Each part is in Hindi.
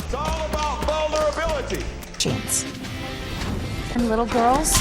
It's all about vulnerability. Jeans. And little girls?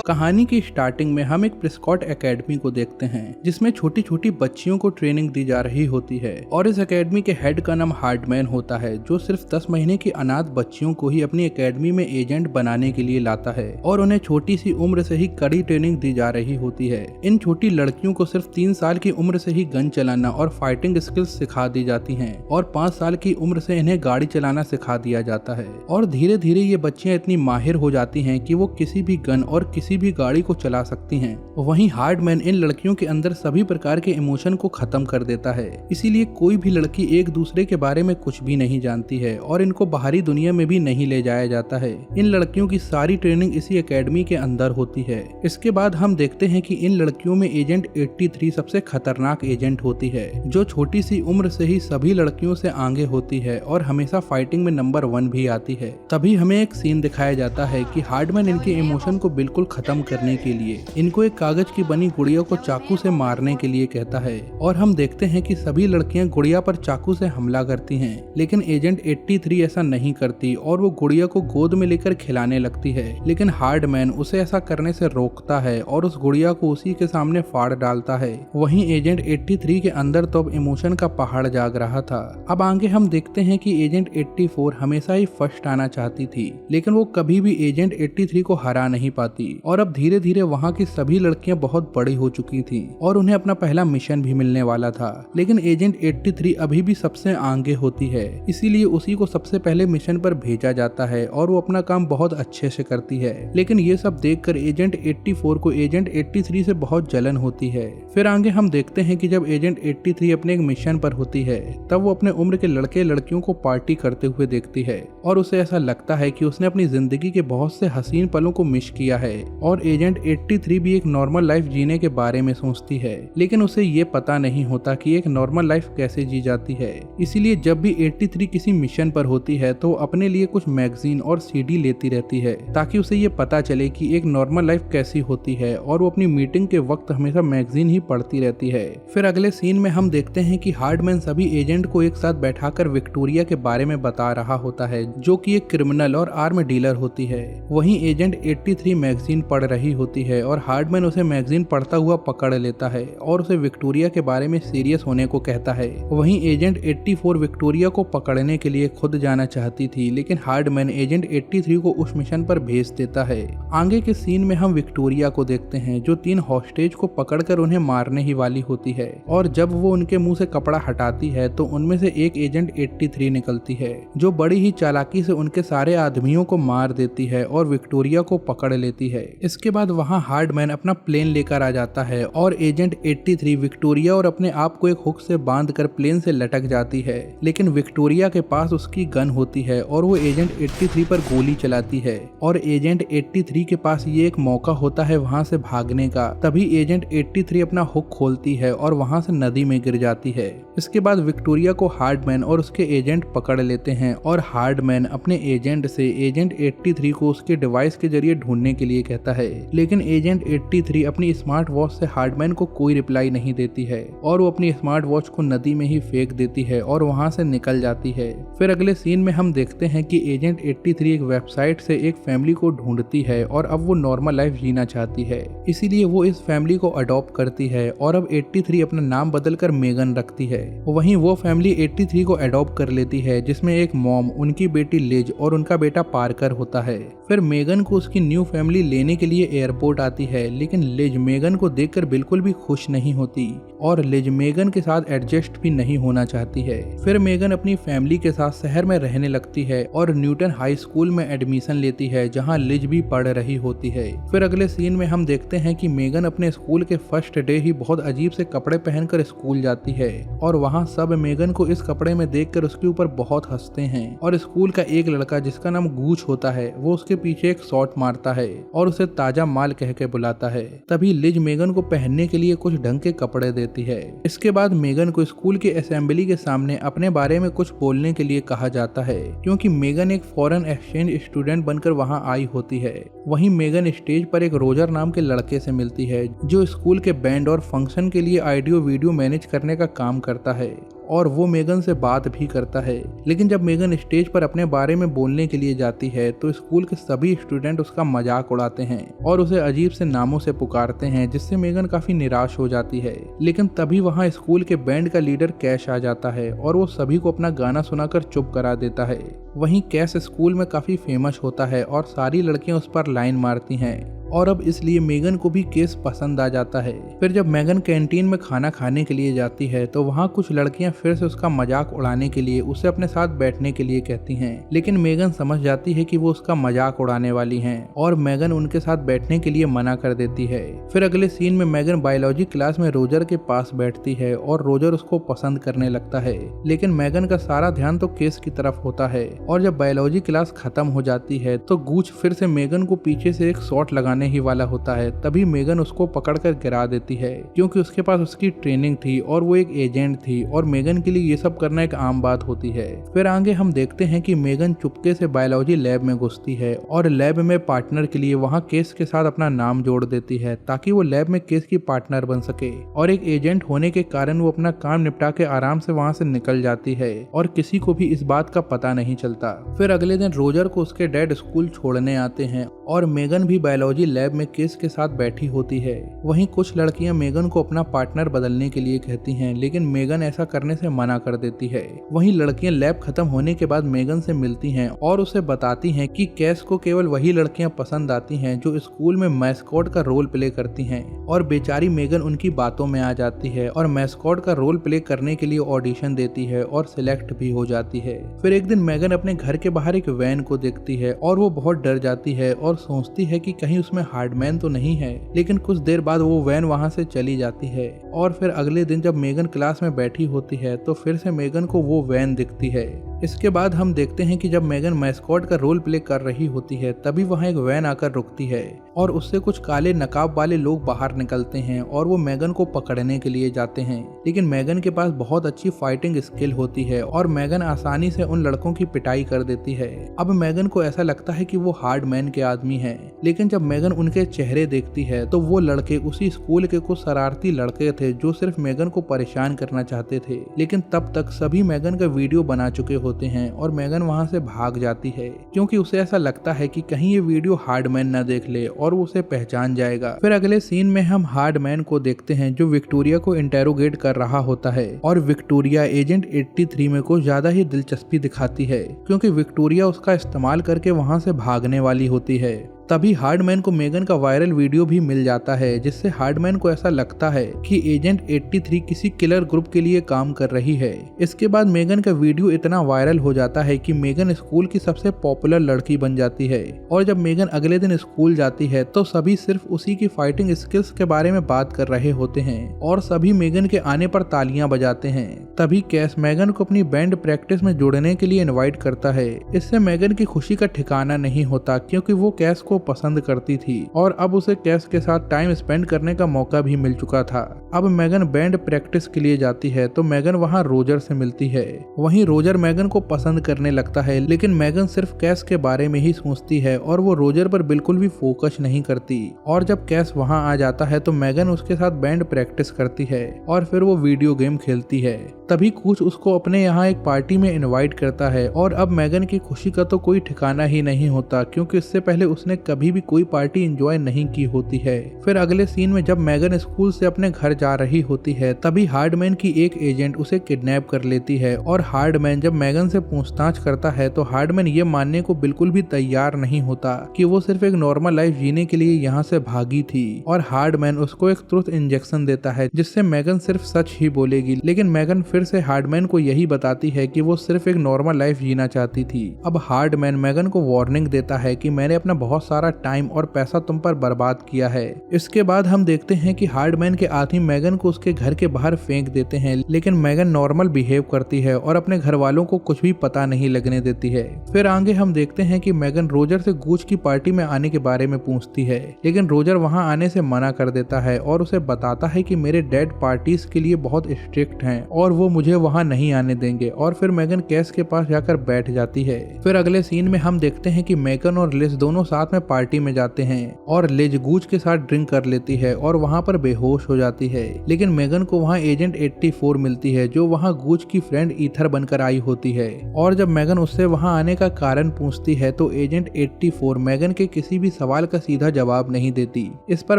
कहानी की स्टार्टिंग में हम एक प्रेस्कॉट एकेडमी को देखते हैं जिसमें छोटी छोटी बच्चियों को ट्रेनिंग दी जा रही होती है और इस एकेडमी के हेड का नाम हार्डमैन होता है जो सिर्फ 10 महीने की अनाथ बच्चियों को ही अपनी एकेडमी में एजेंट बनाने के लिए लाता है और उन्हें छोटी सी उम्र से ही कड़ी ट्रेनिंग दी जा रही होती है। इन छोटी लड़कियों को सिर्फ 3 साल की उम्र से ही गन चलाना और फाइटिंग स्किल्स सिखा दी जाती है और 5 साल की उम्र से इन्हें गाड़ी चलाना सिखा दिया जाता है और धीरे धीरे ये बच्चियां इतनी माहिर हो जाती हैं कि वो किसी भी गन और किसी भी गाड़ी को चला सकती हैं। वहीं हार्डमैन इन लड़कियों के अंदर सभी प्रकार के इमोशन को खत्म कर देता है, इसीलिए कोई भी लड़की एक दूसरे के बारे में कुछ भी नहीं जानती है और इनको बाहरी दुनिया में भी नहीं ले जाया जाता है। इन लड़कियों की सारी ट्रेनिंग इसी एकेडमी के अंदर होती है। इसके बाद हम देखते हैं कि इन लड़कियों में एजेंट 83 सबसे खतरनाक एजेंट होती है जो छोटी सी उम्र से ही सभी लड़कियों से आगे होती है और हमेशा फाइटिंग में नंबर 1 भी आती है। तभी हमें एक सीन दिखाया जाता है कि हार्डमैन इनके इमोशन को बिल्कुल खत्म करने के लिए इनको एक कागज की बनी गुड़िया को चाकू से मारने के लिए कहता है और हम देखते हैं कि सभी लड़कियां गुड़िया पर चाकू से हमला करती हैं, लेकिन एजेंट 83 ऐसा नहीं करती और वो गुड़िया को गोद में लेकर खिलाने लगती है। लेकिन हार्डमैन उसे ऐसा करने से रोकता है और उस गुड़िया को उसी के सामने फाड़ डालता है। वहीं एजेंट 83 के अंदर तो अब इमोशन का पहाड़ जाग रहा था। अब आगे हम देखते हैं कि एजेंट 84 हमेशा ही फर्स्ट आना चाहती थी, लेकिन वो कभी भी एजेंट 83 को हरा नहीं पाती और अब धीरे धीरे वहाँ की सभी लड़कियां बहुत बड़ी हो चुकी थीं और उन्हें अपना पहला मिशन भी मिलने वाला था। लेकिन एजेंट 83 अभी भी सबसे आगे होती है, इसीलिए उसी को सबसे पहले मिशन पर भेजा जाता है और वो अपना काम बहुत अच्छे से करती है। लेकिन ये सब देखकर एजेंट 84 को एजेंट 83 से बहुत जलन होती है। फिर आगे हम देखते हैं कि जब एजेंट 83 अपने एक मिशन पर होती है तब वो अपने उम्र के लड़के लड़कियों को पार्टी करते हुए देखती है और उसे ऐसा लगता है कि उसने अपनी जिंदगी के बहुत से हसीन पलों को मिस किया है और एजेंट 83 भी एक नॉर्मल लाइफ जीने के बारे में सोचती है। लेकिन उसे ये पता नहीं होता कि एक नॉर्मल लाइफ कैसे जी जाती है, इसीलिए जब भी 83 किसी मिशन पर होती है तो अपने लिए कुछ मैगजीन और सीडी लेती रहती है ताकि उसे ये पता चले कि एक नॉर्मल लाइफ कैसी होती है और वो अपनी मीटिंग के वक्त हमेशा मैगजीन ही पढ़ती रहती है। फिर अगले सीन में हम देखते हैं कि हार्डमैन सभी एजेंट को एक साथ बैठाकर विक्टोरिया के बारे में बता रहा होता है जो कि एक क्रिमिनल और आर्म डीलर होती है। वहीं एजेंट 83 मैगजीन पढ़ रही होती है और हार्डमैन उसे मैगजीन पढ़ता हुआ पकड़ लेता है और उसे विक्टोरिया के बारे में सीरियस होने को कहता है। वहीं एजेंट 84 विक्टोरिया को पकड़ने के लिए खुद जाना चाहती थी, लेकिन हार्डमैन एजेंट 83 को उस मिशन पर भेज देता है। आगे के सीन में हम विक्टोरिया को देखते हैं जो 3 हॉस्टेज को पकड़कर उन्हें मारने ही वाली होती है और जब वो उनके मुंह से कपड़ा हटाती है तो उनमें से एक एजेंट 83 निकलती है जो बड़ी ही चालाकी से उनके सारे आदमियों को मार देती है और विक्टोरिया को पकड़ लेती है। इसके बाद वहाँ हार्डमैन अपना प्लेन लेकर आ जाता है और एजेंट 83 विक्टोरिया और अपने आप को एक हुक से बांधकर प्लेन से लटक जाती है, लेकिन विक्टोरिया के पास उसकी गन होती है और वो एजेंट 83 पर गोली चलाती है और एजेंट 83 के पास ये एक मौका होता है वहां से भागने का। तभी एजेंट 83 अपना हुक खोलती है और वहां से नदी में गिर जाती है। इसके बाद विक्टोरिया को हार्डमैन और उसके एजेंट पकड़ लेते हैं और हार्डमैन अपने एजेंट से एजेंट 83 को उसके डिवाइस के जरिए ढूंढने के लिए कहता है, लेकिन एजेंट 83 अपनी स्मार्ट वॉच से हार्डमैन को कोई रिप्लाई नहीं देती है और वो अपनी स्मार्ट वॉच को नदी में ही फेंक देती है और वहां से निकल जाती है। फिर अगले सीन में हम देखते हैं कि एजेंट 83 एक वेबसाइट से एक फैमिली को ढूंढती है और अब वो नॉर्मल लाइफ जीना चाहती है, इसीलिए वो इस फैमिली को अडॉप्ट करती है और अब 83 अपना नाम बदलकर मेगन रखती है। वहीं वो फैमिली 83 को अडॉप्ट कर लेती है जिसमें एक मॉम, उनकी बेटी लिज और उनका बेटा पार्कर होता है। फिर मेगन को उसकी न्यू फैमिली लेने के लिए एयरपोर्ट आती है, लेकिन लिज मेगन को देखकर बिल्कुल भी खुश नहीं होती और लिज मेगन के साथ एडजस्ट भी नहीं होना चाहती है। फिर मेगन अपनी फैमिली के साथ शहर में रहने लगती है और न्यूटन हाई स्कूल में एडमिशन लेती है जहां लिज भी पढ़ रही होती है। फिर अगले सीन में हम देखते हैं कि मेगन अपने स्कूल के फर्स्ट डे ही बहुत अजीब से कपड़े पहनकर स्कूल जाती है और वहां सब मेगन को इस कपड़े में देखकर उसके ऊपर बहुत हंसते हैं और स्कूल का एक लड़का जिसका नाम गूच होता है वो उसके पीछे एक शॉट मारता है और उसे ताजा माल कह के बुलाता है। तभी लिज मेगन को पहनने के लिए कुछ ढंग के कपड़े देती है। इसके बाद मेगन को स्कूल के असेंबली के सामने अपने बारे में कुछ बोलने के लिए कहा जाता है क्योंकि मेगन एक फॉरेन एक्सचेंज स्टूडेंट बनकर वहां आई होती है। वहीं मेगन स्टेज पर एक रोजर नाम के लड़के से मिलती है जो स्कूल के बैंड और फंक्शन के लिए ऑडियो वीडियो मैनेज करने का काम करता है और वो मेगन से बात भी करता है। लेकिन जब मेगन स्टेज पर अपने बारे में बोलने के लिए जाती है तो स्कूल के सभी स्टूडेंट उसका मजाक उड़ाते हैं और उसे अजीब से नामों से पुकारते हैं, जिससे मेगन काफी निराश हो जाती है। लेकिन तभी वहाँ स्कूल के बैंड का लीडर कैश आ जाता है और वो सभी को अपना गाना सुनाकर चुप करा देता है। वहीं कैश स्कूल में काफी फेमस होता है और सारी लड़कियां उस पर लाइन मारती हैं और अब इसलिए मेगन को भी केस पसंद आ जाता है। फिर जब मेगन कैंटीन में खाना खाने के लिए जाती है तो वहाँ कुछ लड़कियां फिर से उसका मजाक उड़ाने के लिए उसे अपने साथ बैठने के लिए कहती हैं, लेकिन मेगन समझ जाती है कि वो उसका मजाक उड़ाने वाली हैं और मेगन उनके साथ बैठने के लिए मना कर देती है। फिर अगले सीन में मेगन बायोलॉजी क्लास में रोजर के पास बैठती है और रोजर उसको पसंद करने लगता है, लेकिन मेगन का सारा ध्यान तो केस की तरफ होता है। और जब बायोलॉजी क्लास खत्म हो जाती है तो गूच फिर से मेगन को पीछे से एक शॉट लगाने ही वाला होता है। तभी मेगन उसको पकड़कर गिरा देती है, क्योंकि उसके पास उसकी ट्रेनिंग थी और वो एक एजेंट थी और मेगन के लिए ये सब करना एक आम बात होती है। फिर आगे हम देखते हैं कि मेगन चुपके से बायोलॉजी लैब में घुसती है और लैब में पार्टनर के लिए वहाँ केस के साथ अपना नाम जोड़ देती है ताकि वो लैब में केस की पार्टनर बन सके। और एक एजेंट होने के कारण वो अपना काम निपटा के आराम से वहाँ से निकल जाती है और किसी को भी इस बात का पता नहीं चलता। फिर अगले दिन रोजर को उसके डैड स्कूल छोड़ने आते हैं और मेगन भी बायोलॉजी लैब में केस के साथ बैठी होती है। वहीं कुछ लड़कियां मेगन को अपना पार्टनर बदलने के लिए कहती हैं, लेकिन मेगन ऐसा करने से मना कर देती है। वहीं लड़कियां लैब खत्म होने के बाद मेगन से मिलती हैं और उसे बताती हैं कि कैस को केवल वही लड़कियां पसंद आती हैं जो स्कूल में मैस्कॉट का रोल प्ले करती हैं। और बेचारी मेगन उनकी बातों में आ जाती है और मैस्कॉट का रोल प्ले करने के लिए ऑडिशन देती है और सिलेक्ट भी हो जाती है। फिर एक दिन मेगन अपने घर के बाहर एक वैन को देखती है और वो बहुत डर जाती है और सोचती है कि कहीं उसमें हार्डमैन तो नहीं है। लेकिन कुछ देर बाद वो वैन वहां से चली जाती है। और फिर अगले दिन जब मेगन क्लास में बैठी होती है तो फिर से मेगन को वो वैन दिखती है। इसके बाद हम देखते हैं कि जब मेगन मैस्कॉट का रोल प्ले कर रही होती है तभी वहाँ एक वैन आकर रुकती है और उससे कुछ काले नकाब वाले लोग बाहर निकलते हैं और वो मेगन को पकड़ने के लिए जाते हैं। लेकिन मेगन के पास बहुत अच्छी फाइटिंग स्किल होती है और मेगन आसानी से उन लड़कों की पिटाई कर देती है। अब मेगन को ऐसा लगता है कि वो हार्डमैन के आदमी है, लेकिन जब मेगन उनके चेहरे देखती है तो वो लड़के उसी स्कूल के कुछ शरारती लड़के थे जो सिर्फ मेगन को परेशान करना चाहते थे। लेकिन तब तक सभी मेगन का वीडियो बना चुके होते हैं और मेगन वहां से भाग जाती है, क्योंकि उसे ऐसा लगता है कि कहीं ये वीडियो हार्डमैन न देख ले और वो उसे पहचान जाएगा। फिर अगले सीन में हम हार्डमैन को देखते हैं जो विक्टोरिया को इंटेरोगेट कर रहा होता है और विक्टोरिया एजेंट 83 में को ज्यादा ही दिलचस्पी दिखाती है, क्योंकि विक्टोरिया उसका इस्तेमाल करके वहां से भागने वाली होती है। तभी हार्डमैन को मेगन का वायरल वीडियो भी मिल जाता है, जिससे हार्डमैन को ऐसा लगता है कि एजेंट 83 किसी किलर ग्रुप के लिए काम कर रही है। इसके बाद मेगन का वीडियो इतना वायरल हो जाता है कि मेगन स्कूल की सबसे पॉपुलर लड़की बन जाती है। और जब मेगन अगले दिन स्कूल जाती है तो सभी सिर्फ उसी की फाइटिंग स्किल्स के बारे में बात कर रहे होते हैं और सभी मेगन के आने पर तालियां बजाते हैं। तभी कैस मेगन को अपनी बैंड प्रैक्टिस में जुड़ने के लिए इन्वाइट करता है। इससे मेगन की खुशी का ठिकाना नहीं होता, क्योंकि वो कैस को पसंद करती थी और अब उसे कैस के साथ टाइम स्पेंड करने का मौका भी मिल चुका था। अब मेगन बैंड प्रैक्टिस के लिए जाती है तो मेगन वहां रोजर से मिलती है। वहीं रोजर मेगन को पसंद करने लगता है, लेकिन मेगन सिर्फ कैस के बारे में ही सोचती है और वो रोजर पर बिल्कुल भी फोकस नहीं करती। और जब कैस वहां आ जाता है तो मेगन उसके साथ बैंड प्रैक्टिस करती है और फिर वो वीडियो गेम खेलती है। तभी कुछ उसको अपने यहाँ एक पार्टी में इनवाइट करता है और अब मेगन की खुशी का तो कोई ठिकाना ही नहीं होता, क्योंकि इससे पहले उसने कभी भी कोई पार्टी एंजॉय नहीं की होती है। फिर अगले सीन में जब मेगन स्कूल से अपने घर जा रही होती है तभी हार्डमैन की एक एजेंट उसे किडनैप कर लेती है और हार्डमैन जब मेगन से पूछताछ करता है तो हार्डमैन ये मानने को बिल्कुल भी तैयार नहीं होता कि वो सिर्फ एक नॉर्मल लाइफ जीने के लिए यहाँ से भागी थी। और हार्डमैन उसको एक ट्रुथ इंजेक्शन देता है जिससे मेगन सिर्फ सच ही बोलेगी, लेकिन मेगन फिर से हार्डमैन को यही बताती है कि वो सिर्फ एक नॉर्मल लाइफ जीना चाहती थी। अब हार्डमैन मेगन को वार्निंग देता है कि मैंने अपना बहुत सारा टाइम और पैसा तुम पर बर्बाद किया है। इसके बाद हम देखते हैं कि हार्डमैन के आदमी मेगन को उसके घर के बाहर फेंक देते हैं, लेकिन मेगन नॉर्मल बिहेव करती है और अपने घर वालों को कुछ भी पता नहीं लगने देती है। फिर आगे हम देखते हैं कि मेगन रोजर से गूच की पार्टी में आने के बारे में पूछती है, लेकिन रोजर वहां आने से मना कर देता है और उसे बताता है कि मेरे डैड पार्टीज के लिए बहुत स्ट्रिक्ट हैं और वो मुझे वहां नहीं आने देंगे। और फिर मेगन कैस के पास जाकर बैठ जाती है। फिर अगले सीन में हम देखते हैं कि मेगन और लिज दोनों साथ में पार्टी में जाते हैं और लिज गूच के साथ ड्रिंक कर लेती है और वहां पर बेहोश हो जाती है। है, लेकिन मेगन को वहाँ एजेंट 84 मिलती है जो वहाँ गूच की फ्रेंड ईथर बनकर आई होती है। और जब मेगन उससे वहाँ आने का कारण पूछती है तो एजेंट 84 मेगन के किसी भी सवाल का सीधा जवाब नहीं देती। इस पर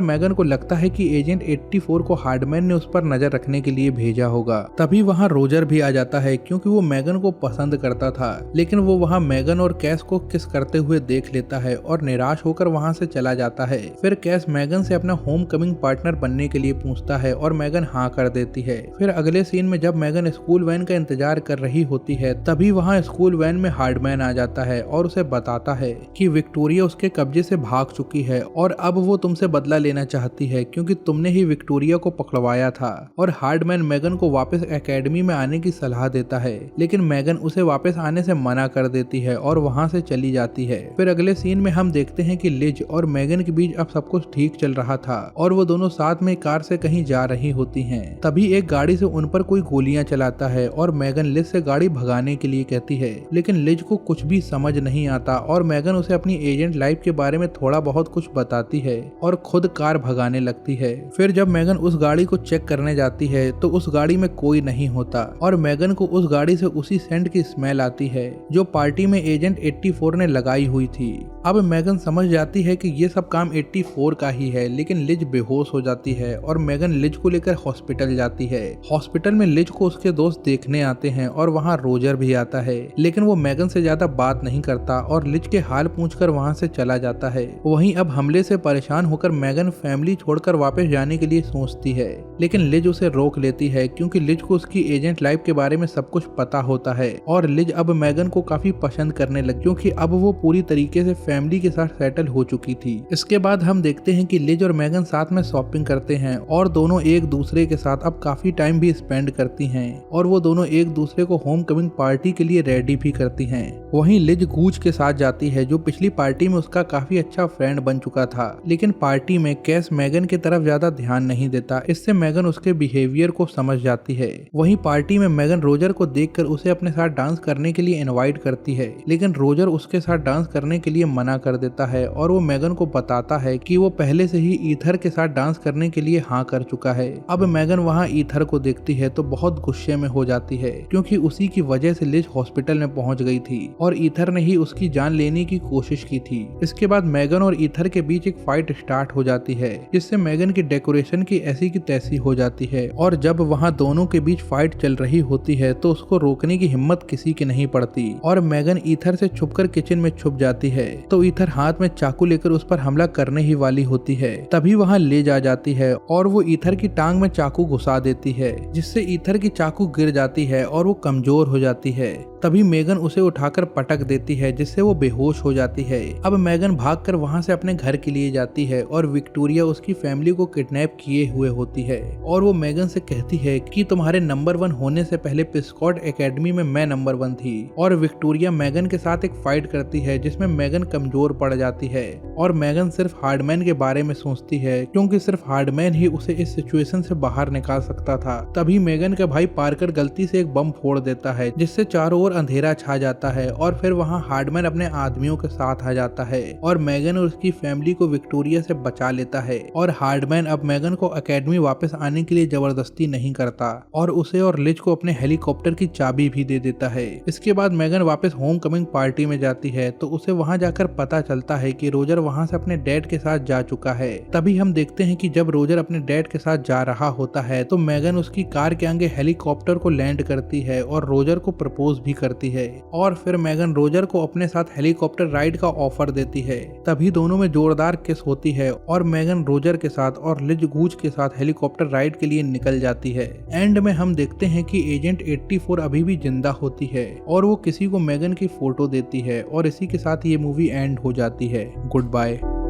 मेगन को लगता है कि एजेंट 84 को हार्डमैन ने उस पर नजर रखने के लिए भेजा होगा। तभी वहाँ रोजर भी आ जाता है क्योंकि वो मेगन को पसंद करता था, लेकिन वो वहाँ मेगन और कैस को किस करते हुए देख लेता है और निराश होकर वहाँ से चला जाता है। फिर कैस मेगन से अपना होम कमिंग पार्टनर बनने के लिए पूछता है और मेगन हाँ कर देती है। फिर अगले सीन में जब मेगन स्कूल वैन का इंतजार कर रही होती है तभी वहाँ स्कूल वैन में हार्डमैन आ जाता है और उसे बताता है कि विक्टोरिया उसके कब्जे से भाग चुकी है और अब वो तुमसे बदला लेना चाहती है क्योंकि तुमने ही विक्टोरिया को पकड़वाया था। और हार्डमैन मेगन को वापस एकेडमी में आने की सलाह देता है, लेकिन मेगन उसे वापस आने से मना कर देती है और वहाँ से चली जाती है। फिर अगले सीन में हम देखते हैं कि लिज और मेगन के बीच अब सब कुछ ठीक चल रहा था और वो दोनों साथ में कार से कहीं जा रही होती हैं। तभी एक गाड़ी से उन पर कोई गोलियां चलाता है और मेगन लिज से गाड़ी भगाने के लिए कहती है, लेकिन लिज को कुछ भी समझ नहीं आता और मेगन उसे अपनी एजेंट लाइफ के बारे में थोड़ा बहुत कुछ बताती है और खुद कार भगाने लगती है। फिर जब मेगन उस गाड़ी को चेक करने जाती है तो उस गाड़ी में कोई नहीं होता और मेगन को उस गाड़ी से उसी सेंट की स्मेल आती है जो पार्टी में एजेंट 84 ने लगाई हुई थी। अब मेगन समझ जाती है कि ये सब काम 84 का ही है, लेकिन लिज बेहोश हो जाती है और मेगन लिज को लेकर हॉस्पिटल जाती है। हॉस्पिटल में लिज को उसके दोस्त देखने आते हैं और वहाँ रोजर भी आता है, लेकिन वो मेगन से ज्यादा बात नहीं करता और लिज के हाल पूछकर वहाँ से चला जाता है। वहीं अब हमले से परेशान होकर मेगन फैमिली छोड़कर वापस जाने के लिए सोचती है, लेकिन लिज उसे रोक लेती है क्योंकि लिज को उसकी एजेंट लाइफ के बारे में सब कुछ पता होता है और लिज अब मेगन को काफी पसंद करने लगी क्योंकि अब वो पूरी तरीके से फैमिली के साथ सेटल हो चुकी थी। इसके बाद हम देखते हैं कि लिज और मेगन साथ में शॉपिंग करते हैं और दोनों एक दूसरे के साथ अब काफी टाइम भी स्पेंड करती हैं और वो दोनों एक दूसरे को होम कमिंग पार्टी के लिए रेडी भी करती हैं। वहीं लिज गूच के साथ जाती है जो पिछली पार्टी में उसका काफी अच्छा फ्रेंड बन चुका था, लेकिन पार्टी में कैस मेगन की तरफ ज्यादा ध्यान नहीं देता। इससे मेगन उसके बिहेवियर को समझ जाती है। वहीं पार्टी में मेगन रोजर को देखकर उसे अपने साथ डांस करने के लिए इनवाइट करती है, लेकिन रोजर उसके साथ डांस करने के लिए मना कर देता है और वो मेगन को बताता है कि वो पहले से ही ईथर के साथ डांस करने के लिए हाँ कर चुका है। अब मेगन वहाँ ईथर को देखती है तो बहुत गुस्से में हो जाती है क्योंकि उसी की वजह से लिज हॉस्पिटल में पहुंच गई थी और ईथर ने ही उसकी जान लेने की कोशिश की थी। इसके बाद मेगन और ईथर के बीच एक फाइट स्टार्ट हो जाती है जिससे मेगन की डेकोरेशन की ऐसी की तैसी हो जाती है और जब वहाँ दोनों के बीच फाइट चल रही होती है तो उसको रोकने की हिम्मत किसी की नहीं पड़ती और मेगन ईथर से छुपकर किचन में छुप जाती है तो ईथर हाथ में चाकू लेकर उस पर हमला करने ही वाली होती है। तभी वहाँ ले जा जाती है और वो ईथर की टांग में चाकू घुसा देती है जिससे ईथर की चाकू गिर जाती है और वो कमजोर हो जाती है। तभी मेगन उसे उठाकर पटक देती है जिससे वो बेहोश हो जाती है। अब मेगन भागकर वहाँ से अपने घर के लिए जाती है और विक्टोरिया उसकी फैमिली को किडनैप किए हुए होती है और वो मेगन से कहती है कि तुम्हारे नंबर 1 होने से पहले प्रेस्कॉट एकेडमी में मैं नंबर 1 थी। और विक्टोरिया मेगन के साथ एक फाइट करती है जिसमें मेगन कमजोर पड़ जाती है और मेगन सिर्फ हार्डमैन के बारे में सोचती है क्योंकि सिर्फ हार्डमैन ही उसे इस सिचुएशन से बाहर निकाल सकता था। तभी मेगन का भाई पार्कर गलती से एक बम फोड़ देता है जिससे चारों ओर अंधेरा छा जाता है और फिर वहाँ हार्डमैन अपने आदमियों के साथ आ जाता है और मेगन और उसकी फैमिली को विक्टोरिया से बचा लेता है। और हार्डमैन अब मेगन को एकेडमी वापस आने के लिए जबरदस्ती नहीं करता और उसे और लिज को अपने हेलीकॉप्टर की चाबी भी दे देता है। इसके बाद मेगन वापस होम कमिंग पार्टी में जाती है तो उसे वहाँ जाकर पता चलता है कि रोजर वहाँ से अपने डैड के साथ जा चुका है। तभी हम देखते हैं कि जब रोजर अपने डैड के साथ जा रहा होता है तो मेगन उसकी कार के आगे हेलीकॉप्टर को लैंड करती है और रोजर को प्रपोज भी करती है और फिर मेगन रोजर को अपने साथ हेलीकॉप्टर राइड का ऑफर देती है। तभी दोनों में जोरदार किस होती है और मेगन रोजर के साथ और लिज गूच के साथ हेलीकॉप्टर राइड के लिए निकल जाती है। एंड में हम देखते हैं कि एजेंट 84 अभी भी जिंदा होती है और वो किसी को मेगन की फोटो देती है और इसी के साथ ये मूवी एंड हो जाती है। Good bye.